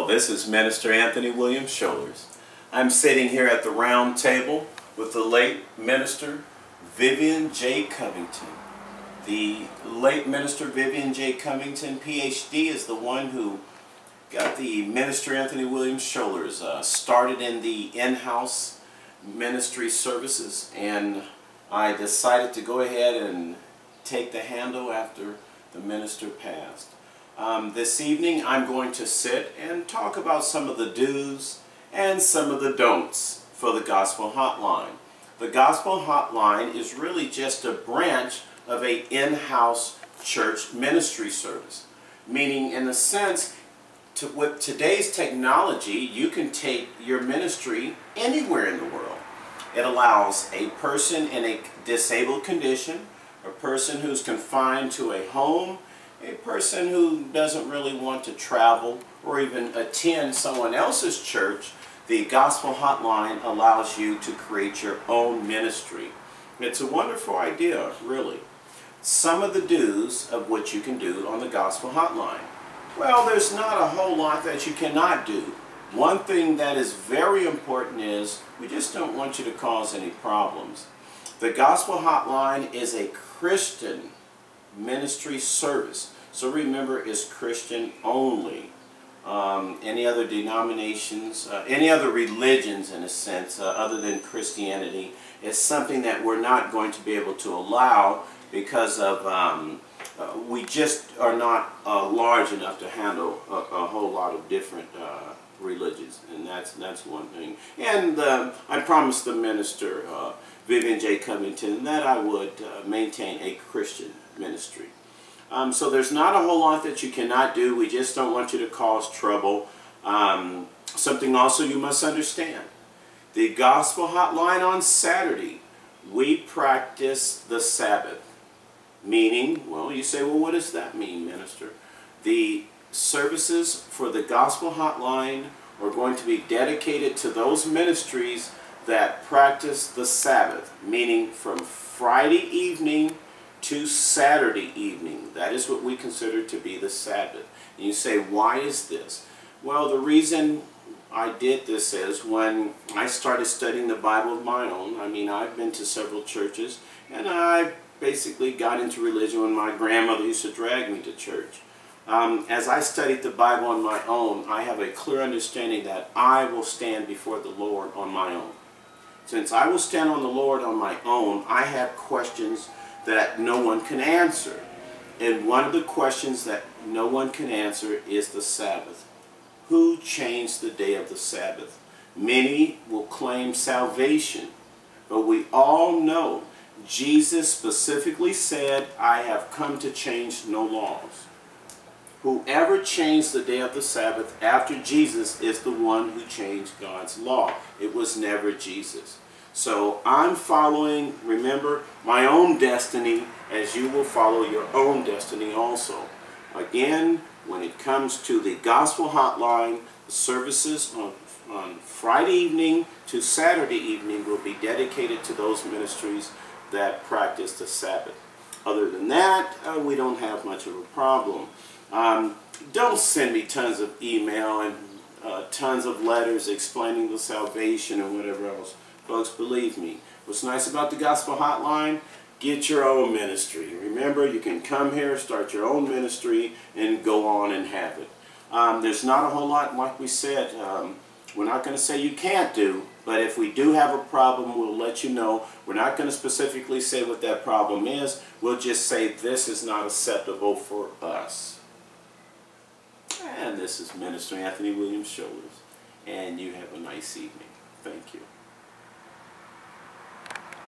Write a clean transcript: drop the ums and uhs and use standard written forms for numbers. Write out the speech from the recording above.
this is Minister Anthony Williams Schollers. I'm sitting here at the round table with the late Minister Vivian J. Covington. The late Minister Vivian J. Covington, PhD, is the one who got the Minister Anthony Williams Schollers started in the in-house ministry services, and I decided to go ahead and take the handle after the minister passed. This evening I'm going to sit and talk about some of the do's and some of the don'ts for the Gospel Hotline. The Gospel Hotline is really just a branch of an in-house church ministry service, meaning in a sense, with today's technology, you can take your ministry anywhere in the world. It allows a person in a disabled condition, a person who's confined to a home, a person who doesn't really want to travel or even attend someone else's church. The Gospel Hotline allows you to create your own ministry. It's a wonderful idea, really. Some of the do's of what you can do on the Gospel Hotline. Well, there's not a whole lot that you cannot do. One thing that is very important is we just don't want you to cause any problems. The Gospel Hotline is a Christian ministry service. So remember, it's Christian only. Any other denominations, any other religions in a sense, other than Christianity, is something that we're not going to be able to allow because of we just are not large enough to handle a whole lot of different religions, and that's one thing. And I promised the minister, Vivian J. Covington, that I would maintain a Christian ministry. So there's not a whole lot that you cannot do. We just don't want you to cause trouble. Something also you must understand. The Gospel Hotline on Saturday, we practice the Sabbath. Meaning, well, you say, well, what does that mean, Minister? The services for the Gospel Hotline are going to be dedicated to those ministries that practice the Sabbath, meaning from Friday evening to Saturday evening. That is what we consider to be the Sabbath. And you say, why is this? Well, the reason I did this is when I started studying the Bible of my own. I mean, I've been to several churches, and I basically got into religion when my grandmother used to drag me to church. As I studied the Bible on my own, I have a clear understanding that I will stand before the Lord on my own. Since I will stand on the Lord on my own, I have questions that no one can answer. And one of the questions that no one can answer is the Sabbath. Who changed the day of the Sabbath? Many will claim salvation, but we all know Jesus specifically said, I have come to change no laws. Whoever changed the day of the Sabbath after Jesus is the one who changed God's law. It was never Jesus. So I'm following, remember, my own destiny as you will follow your own destiny also. Again, when it comes to the Gospel Hotline, the services on Friday evening to Saturday evening will be dedicated to those ministries that practice the Sabbath. Other than that, we don't have much of a problem. Don't send me tons of email and tons of letters explaining the salvation and whatever else. Folks, believe me, what's nice about the Gospel Hotline, get your own ministry. Remember, you can come here, start your own ministry, and go on and have it. There's not a whole lot, like we said, we're not going to say you can't do, but if we do have a problem, we'll let you know. We're not going to specifically say what that problem is. We'll just say this is not acceptable for us. And this is Minister Anthony Williams Schollers, and you have a nice evening. Thank you.